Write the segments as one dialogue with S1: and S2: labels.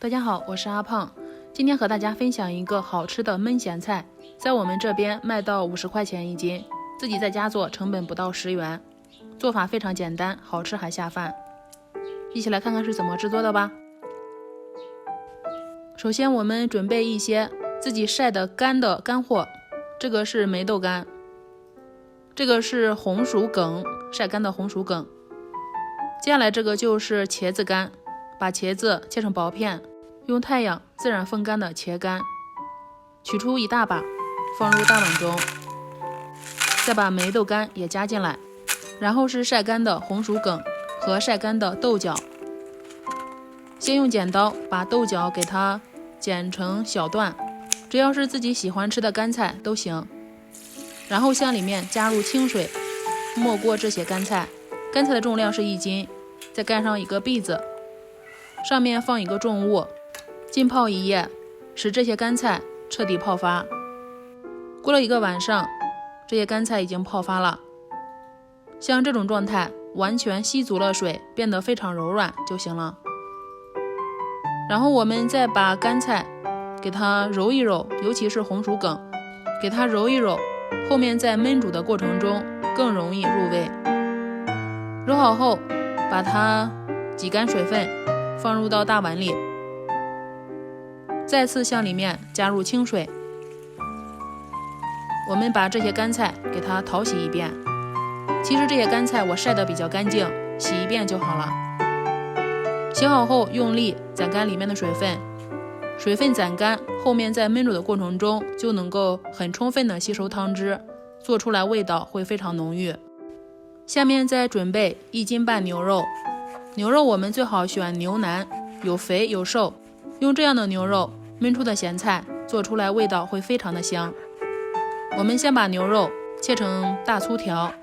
S1: 大家好，我是阿胖，今天和大家分享一个好吃的焖咸菜，在我们这边卖到50块钱一斤，自己在家做成本不到10元，做法非常简单，好吃还下饭。一起来看看是怎么制作的吧。首先我们准备一些自己晒的干的干货，这个是梅豆干，这个是红薯梗，晒干的红薯梗。接下来这个就是茄子干，把茄子切成薄片，用太阳自然风干的茄干，取出一大把，放入大碗中，再把梅豆干也加进来，然后是晒干的红薯梗和晒干的豆角。先用剪刀把豆角给它剪成小段，只要是自己喜欢吃的干菜都行。然后向里面加入清水，没过这些干菜，干菜的重量是1斤，再盖上一个篦子，上面放一个重物，浸泡1夜，使这些干菜彻底泡发。过了1个晚上，这些干菜已经泡发了，像这种状态完全吸足了水，变得非常柔软就行了。然后我们再把干菜给它揉一揉，尤其是红薯梗，给它揉一揉，后面在焖煮的过程中更容易入味。揉好后，把它挤干水分，放入到大碗里，再次向里面加入清水。我们把这些干菜给它淘洗一遍，其实这些干菜我晒得比较干净，洗一遍就好了。洗好后用力攒干里面的水分，水分攒干，后面在焖煮的过程中就能够很充分的吸收汤汁，做出来味道会非常浓郁。下面再准备1斤半牛肉，牛肉我们最好选牛腩，有肥有瘦，用这样的牛肉焖出的咸菜做出来味道会非常的香。我们先把牛肉切成大粗条，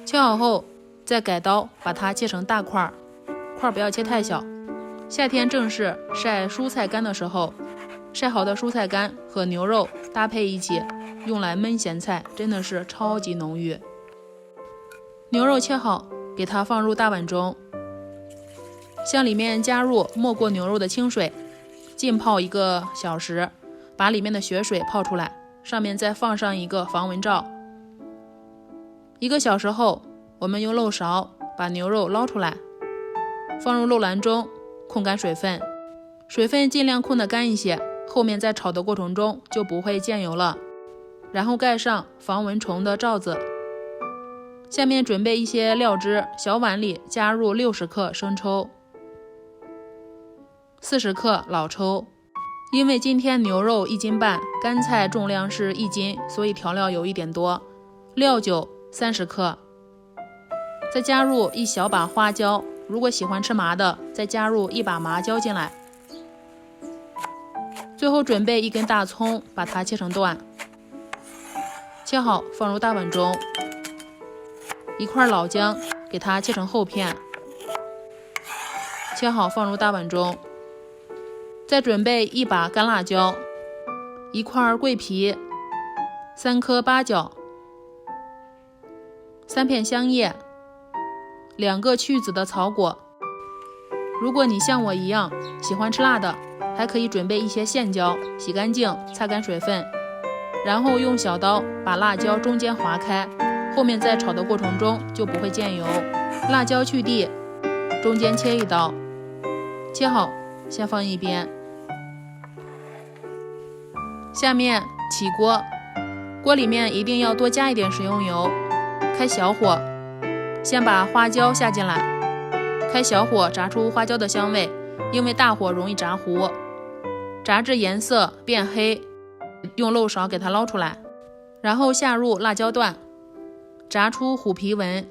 S1: 切好后再改刀把它切成大块，块不要切太小。夏天正是晒蔬菜干的时候，晒好的蔬菜干和牛肉搭配一起，用来焖咸菜真的是超级浓郁。牛肉切好，给它放入大碗中，向里面加入没过牛肉的清水，浸泡1个小时，把里面的血水泡出来，上面再放上一个防蚊罩。1个小时后，我们用漏勺把牛肉捞出来，放入漏篮中控干水分，水分尽量控得干一些，后面在炒的过程中就不会溅油了。然后盖上防蚊虫的罩子。下面准备一些料汁，小碗里加入60克生抽，40克老抽。因为今天牛肉1斤半，干菜重量是1斤，所以调料有一点多。料酒30克，再加入1小把花椒，如果喜欢吃麻的，再加入1把麻椒进来。最后准备1根大葱，把它切成段，切好放入大碗中。1块老姜，给它切成厚片，切好放入大碗中。再准备1把干辣椒，1块桂皮，3颗八角，3片香叶，2个去籽的草果。如果你像我一样喜欢吃辣的，还可以准备一些线椒，洗干净擦干水分，然后用小刀把辣椒中间划开，后面在炒的过程中就不会溅油。辣椒去蒂，中间切1刀，切好先放一边。下面起锅，锅里面一定要多加一点食用油，开小火，先把花椒下进来，开小火炸出花椒的香味，因为大火容易炸糊，炸至颜色变黑，用漏勺给它捞出来，然后下入辣椒段，炸出虎皮纹，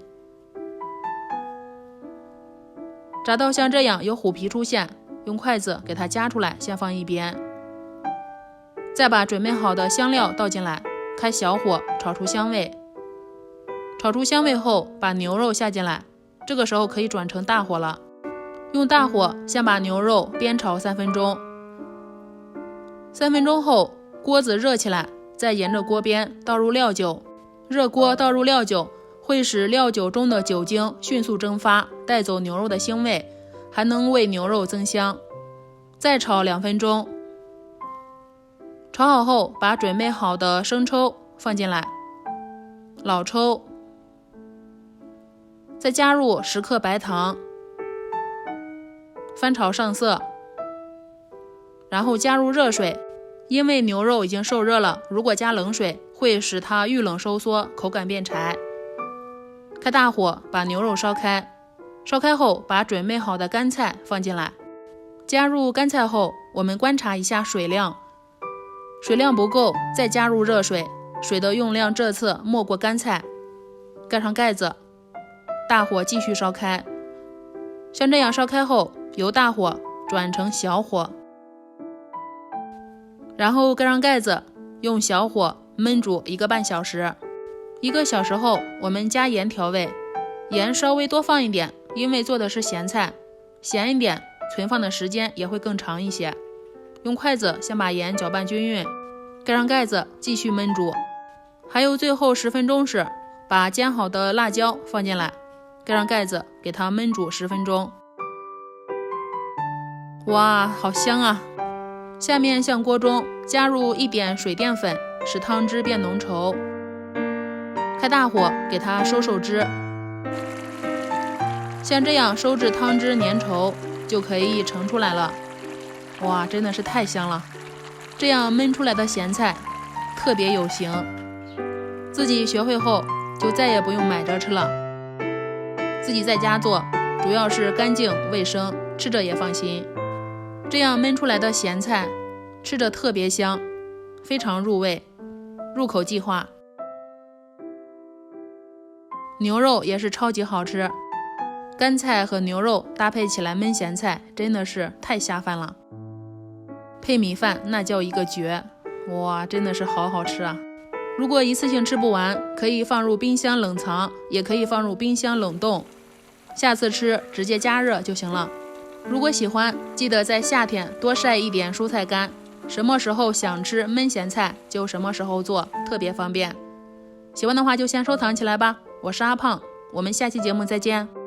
S1: 炸到像这样有虎皮出现，用筷子给它夹出来，先放一边。再把准备好的香料倒进来，开小火炒出香味。炒出香味后，把牛肉下进来，这个时候可以转成大火了。用大火先把牛肉煸炒3分钟。3分钟后，锅子热起来，再沿着锅边倒入料酒。热锅倒入料酒，会使料酒中的酒精迅速蒸发，带走牛肉的腥味，还能为牛肉增香。再炒2分钟，炒好后把准备好的生抽放进来，老抽，再加入10克白糖，翻炒上色，然后加入热水。因为牛肉已经受热了，如果加冷水会使它遇冷收缩，口感变柴。开大火把牛肉烧开，烧开后把准备好的干菜放进来。加入干菜后，我们观察一下水量，水量不够再加入热水，水的用量这次没过干菜。盖上盖子，大火继续烧开。像这样烧开后，由大火转成小火，然后盖上盖子，用小火焖煮1个半小时。1个小时后，我们加盐调味，盐稍微多放一点，因为做的是咸菜，咸一点存放的时间也会更长一些。用筷子先把盐搅拌均匀，盖上盖子继续焖煮。还有最后10分钟时，把煎好的辣椒放进来，盖上盖子给它焖煮10分钟。哇，好香啊！下面向锅中加入1点水淀粉，使汤汁变浓稠。开大火给它收汁，像这样收至汤汁粘稠就可以盛出来了。哇，真的是太香了！这样焖出来的咸菜特别有型，自己学会后就再也不用买着吃了。自己在家做，主要是干净卫生，吃着也放心。这样焖出来的咸菜吃着特别香，非常入味，入口即化。牛肉也是超级好吃，干菜和牛肉搭配起来焖咸菜真的是太下饭了，配米饭那叫一个绝。哇，真的是好好吃啊！如果一次性吃不完，可以放入冰箱冷藏，也可以放入冰箱冷冻，下次吃直接加热就行了。如果喜欢，记得在夏天多晒一点蔬菜干，什么时候想吃焖咸菜就什么时候做，特别方便。喜欢的话就先收藏起来吧。我是阿胖，我们下期节目再见。